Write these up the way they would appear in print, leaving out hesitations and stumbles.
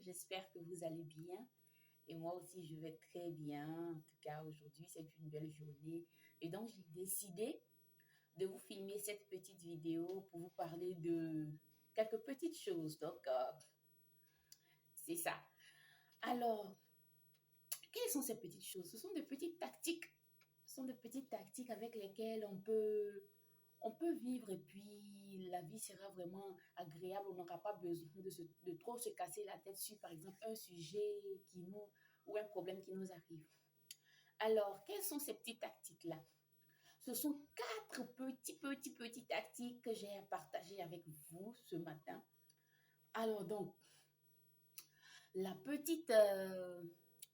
j'espère que vous allez bien. Et moi aussi, je vais très bien. En tout cas, aujourd'hui, c'est une belle journée. Et donc, j'ai décidé de vous filmer cette petite vidéo pour vous parler de quelques petites choses. Donc, c'est ça. Alors, quelles sont ces petites choses? Ce sont des petites tactiques. Ce sont des petites tactiques avec lesquelles on peut vivre et puis la vie sera vraiment agréable. On n'aura pas besoin de trop se casser la tête sur, par exemple, un sujet ou un problème qui nous arrive. Alors, quelles sont ces petites tactiques-là? Ce sont quatre petites tactiques que j'ai à partager avec vous ce matin. Alors donc, la petite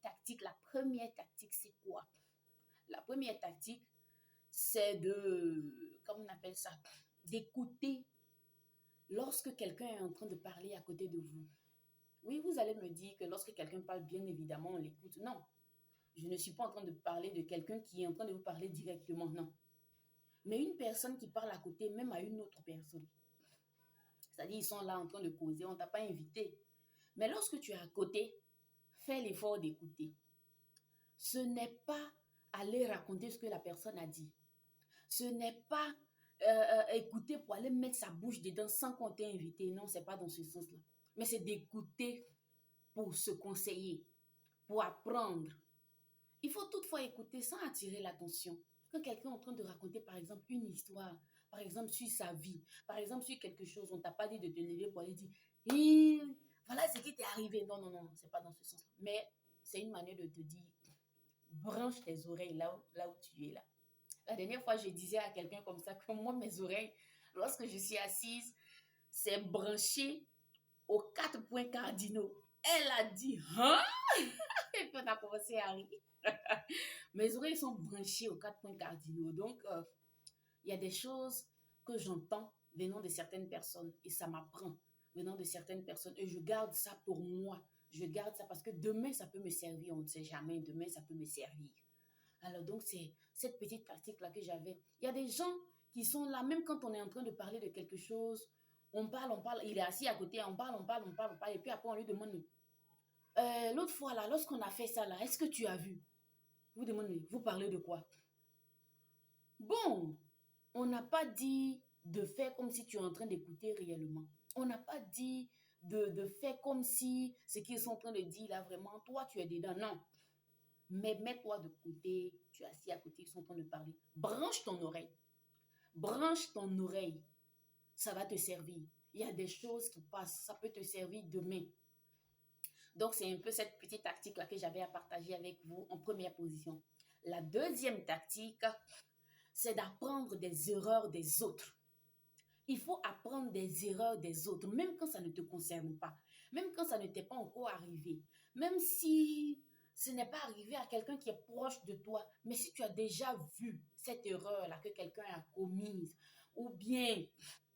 tactique, la première tactique, c'est quoi? La première tactique, c'est comment on appelle ça? D'écouter lorsque quelqu'un est en train de parler à côté de vous. Oui, vous allez me dire que lorsque quelqu'un parle, bien évidemment, on l'écoute. Non, je ne suis pas en train de parler de quelqu'un qui est en train de vous parler directement, non. Mais une personne qui parle à côté, même à une autre personne. C'est-à-dire, ils sont là en train de causer, on ne t'a pas invité. Mais lorsque tu es à côté, fais l'effort d'écouter. Ce n'est pas aller raconter ce que la personne a dit. Ce n'est pas écouter pour aller mettre sa bouche dedans sans qu'on t'ait invité. Non, ce n'est pas dans ce sens-là. Mais c'est d'écouter pour se conseiller, pour apprendre. Il faut toutefois écouter sans attirer l'attention. Quand quelqu'un est en train de raconter, par exemple, une histoire, par exemple, sur sa vie, par exemple, sur quelque chose, on ne t'a pas dit de te lever pour aller dire et voilà ce qui t'est arrivé. Non, non, non, c'est pas dans ce sens. Mais c'est une manière de te dire branche tes oreilles là où tu es là. La dernière fois, je disais à quelqu'un comme ça que moi, mes oreilles, lorsque je suis assise, c'est branché aux 4 points cardinaux. Elle a dit, hein? Et puis on a commencé à rire. Mes oreilles sont branchées aux 4 points cardinaux. Donc, il y a des choses que j'entends venant de certaines personnes et ça m'apprend venant de certaines personnes et je garde ça pour moi. Je garde ça parce que demain, ça peut me servir. On ne sait jamais. Demain, ça peut me servir. Alors donc, c'est cette petite pratique-là que j'avais. Il y a des gens qui sont là, même quand on est en train de parler de quelque chose, on parle, il est assis à côté, on parle, et puis après on lui demande, l'autre fois là, lorsqu'on a fait ça là, est-ce que tu as vu? Vous demandez, vous parlez de quoi? Bon, on n'a pas dit de faire comme si tu es en train d'écouter réellement. On n'a pas dit de faire comme si ce qu'ils sont en train de dire là, vraiment, toi tu es dedans. Non. Mais mets-toi de côté, tu es assis à côté, ils sont en train de parler. Branche ton oreille. Branche ton oreille. Ça va te servir. Il y a des choses qui passent, ça peut te servir demain. Donc, c'est un peu cette petite tactique-là que j'avais à partager avec vous en première position. La deuxième tactique, c'est d'apprendre des erreurs des autres. Il faut apprendre des erreurs des autres, même quand ça ne te concerne pas, même quand ça ne t'est pas encore arrivé, même si ce n'est pas arrivé à quelqu'un qui est proche de toi, mais si tu as déjà vu cette erreur-là que quelqu'un a commise, ou bien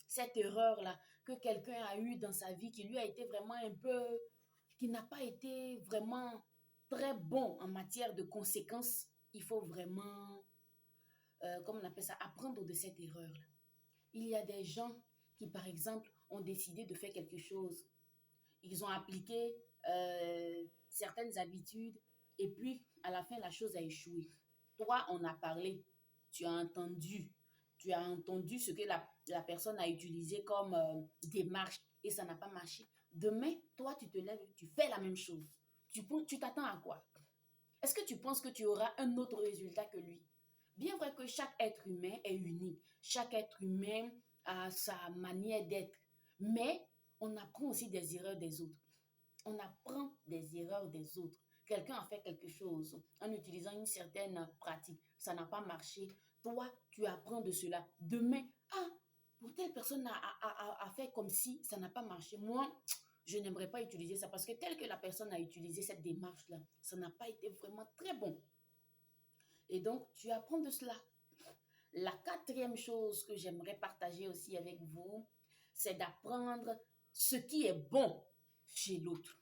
cette erreur-là que quelqu'un a eue dans sa vie qui lui a été vraiment un peu, qui n'a pas été vraiment très bon en matière de conséquences, il faut vraiment, comment on appelle ça, apprendre de cette erreur-là. Il y a des gens qui, par exemple, ont décidé de faire quelque chose. Ils ont appliqué certaines habitudes et puis, à la fin, la chose a échoué. Toi, on a parlé, tu as entendu, ce que la personne a utilisé comme démarche et ça n'a pas marché. Demain, toi, tu te lèves, tu fais la même chose. Tu t'attends à quoi? Est-ce que tu penses que tu auras un autre résultat que lui? Bien vrai que chaque être humain est unique. Chaque être humain a sa manière d'être. Mais on apprend aussi des erreurs des autres. On apprend des erreurs des autres. Quelqu'un a fait quelque chose en utilisant une certaine pratique. Ça n'a pas marché. Toi, tu apprends de cela. Demain, pour telle personne a fait comme si ça n'a pas marché. Moi, je n'aimerais pas utiliser ça parce que tel que la personne a utilisé cette démarche-là, ça n'a pas été vraiment très bon. Et donc, tu apprends de cela. La quatrième chose que j'aimerais partager aussi avec vous, c'est d'apprendre ce qui est bon chez l'autre.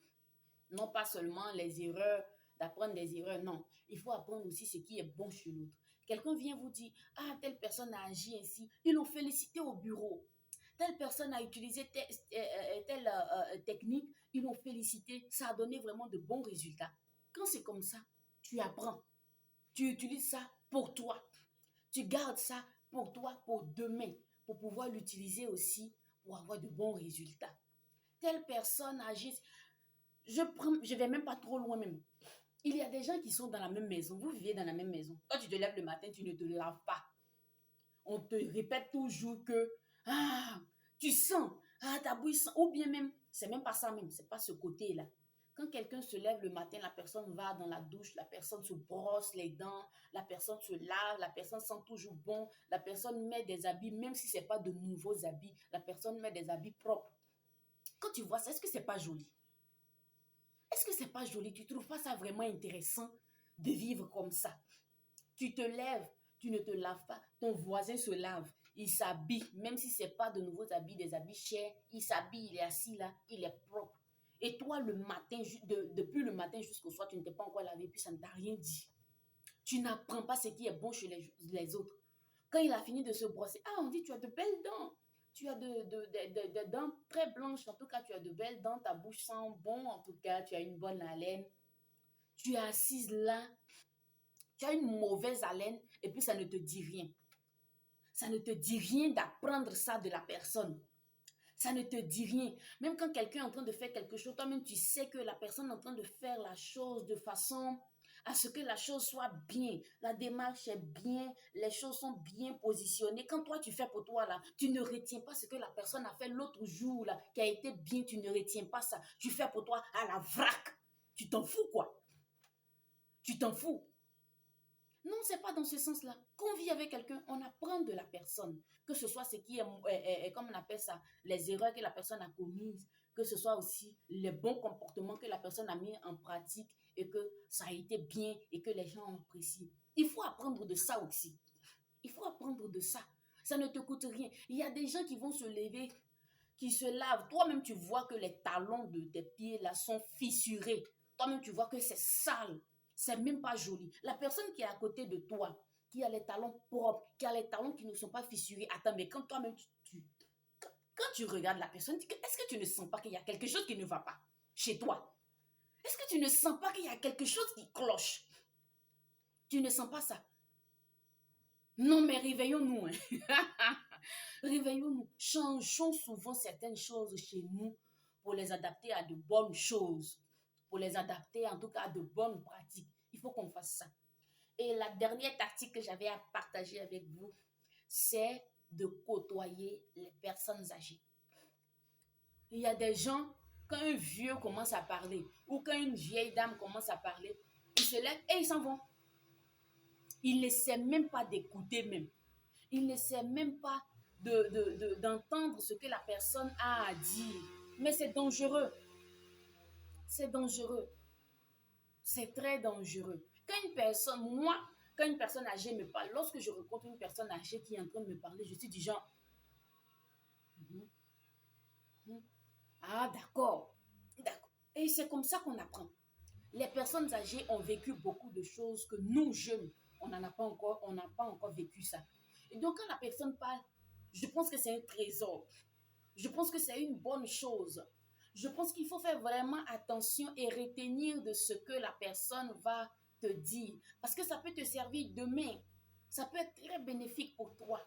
Non pas seulement les erreurs, d'apprendre des erreurs, non. Il faut apprendre aussi ce qui est bon chez l'autre. Quelqu'un vient vous dire, telle personne a agi ainsi, ils l'ont félicité au bureau. Telle personne a utilisé telle technique, ils l'ont félicité, ça a donné vraiment de bons résultats. Quand c'est comme ça, tu apprends, tu utilises ça pour toi, tu gardes ça pour toi, pour demain, pour pouvoir l'utiliser aussi pour avoir de bons résultats. Telle personne agit, je vais même pas trop loin même. Il y a des gens qui sont dans la même maison, vous vivez dans la même maison. Quand tu te lèves le matin, tu ne te laves pas. On te répète toujours que, ah, tu sens, ah, ta bouille sent, ou bien même, c'est même pas ça même, c'est pas ce côté-là. Quand quelqu'un se lève le matin, la personne va dans la douche, la personne se brosse les dents, la personne se lave, la personne sent toujours bon, la personne met des habits, même si c'est pas de nouveaux habits, la personne met des habits propres. Quand tu vois ça, est-ce que c'est pas joli? Est-ce que c'est pas joli? Tu trouves pas ça vraiment intéressant de vivre comme ça? Tu te lèves, tu ne te laves pas, ton voisin se lave, il s'habille, même si ce n'est pas de nouveaux habits, des habits chers, il s'habille, il est assis là, il est propre. Et toi, le matin, depuis le matin jusqu'au soir, tu ne t'es pas encore lavé, puis ça ne t'a rien dit. Tu n'apprends pas ce qui est bon chez les autres. Quand il a fini de se brosser, ah, on dit, tu as de belles dents. Tu as de dents très blanches, en tout cas, tu as de belles dents, ta bouche sent bon, en tout cas, tu as une bonne haleine. Tu es assise là, tu as une mauvaise haleine et puis ça ne te dit rien. Ça ne te dit rien d'apprendre ça de la personne. Ça ne te dit rien. Même quand quelqu'un est en train de faire quelque chose, toi-même tu sais que la personne est en train de faire la chose de façon à ce que la chose soit bien. La démarche est bien, les choses sont bien positionnées. Quand toi tu fais pour toi là, tu ne retiens pas ce que la personne a fait l'autre jour là, qui a été bien, tu ne retiens pas ça. Tu fais pour toi à la vrac. Tu t'en fous quoi. Tu t'en fous. Non, c'est pas dans ce sens-là. Quand on vit avec quelqu'un, on apprend de la personne. Que ce soit ce qui est, comme on appelle ça, les erreurs que la personne a commises, que ce soit aussi les bons comportements que la personne a mis en pratique et que ça a été bien et que les gens ont apprécié. Il faut apprendre de ça aussi. Il faut apprendre de ça. Ça ne te coûte rien. Il y a des gens qui vont se lever, qui se lavent. Toi-même, tu vois que les talons de tes pieds là sont fissurés. Toi-même, tu vois que c'est sale. C'est même pas joli. La personne qui est à côté de toi, qui a les talons propres, qui a les talons qui ne sont pas fissurés, attends, mais quand toi-même, quand tu regardes la personne, est-ce que tu ne sens pas qu'il y a quelque chose qui ne va pas chez toi? Est-ce que tu ne sens pas qu'il y a quelque chose qui cloche? Tu ne sens pas ça? Non, mais réveillons-nous. Hein. Réveillons-nous. Changeons souvent certaines choses chez nous pour les adapter à de bonnes choses, pour les adapter en tout cas à de bonnes pratiques. Il faut qu'on fasse ça. Et la dernière tactique que j'avais à partager avec vous, c'est de côtoyer les personnes âgées. Il y a des gens, quand un vieux commence à parler ou quand une vieille dame commence à parler, ils se lèvent et ils s'en vont. Ils n'essaient même pas d'écouter même. Ils n'essaient même pas d'entendre ce que la personne a à dire. Mais c'est dangereux. C'est dangereux. C'est très dangereux. Quand une personne âgée me parle, lorsque je rencontre une personne âgée qui est en train de me parler, je suis du genre, Mhm, mhm. Ah, d'accord, d'accord. Et c'est comme ça qu'on apprend. Les personnes âgées ont vécu beaucoup de choses que nous, jeunes, on n'a pas encore vécu ça. Et donc, quand la personne parle, je pense que c'est un trésor. Je pense que c'est une bonne chose. Je pense qu'il faut faire vraiment attention et retenir de ce que la personne va te dire. Parce que ça peut te servir demain. Ça peut être très bénéfique pour toi.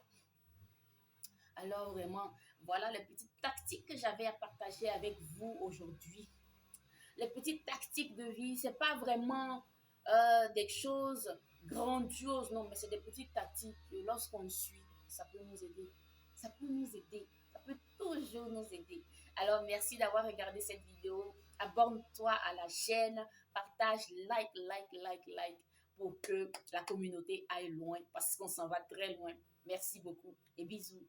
Alors vraiment, voilà les petites tactiques que j'avais à partager avec vous aujourd'hui. Les petites tactiques de vie, c'est pas vraiment des choses grandioses, non, mais c'est des petites tactiques que lorsqu'on suit, ça peut nous aider. Ça peut nous aider. Ça peut toujours nous aider. Alors, merci d'avoir regardé cette vidéo. Abonne-toi à la chaîne, partage, like pour que la communauté aille loin parce qu'on s'en va très loin. Merci beaucoup et bisous.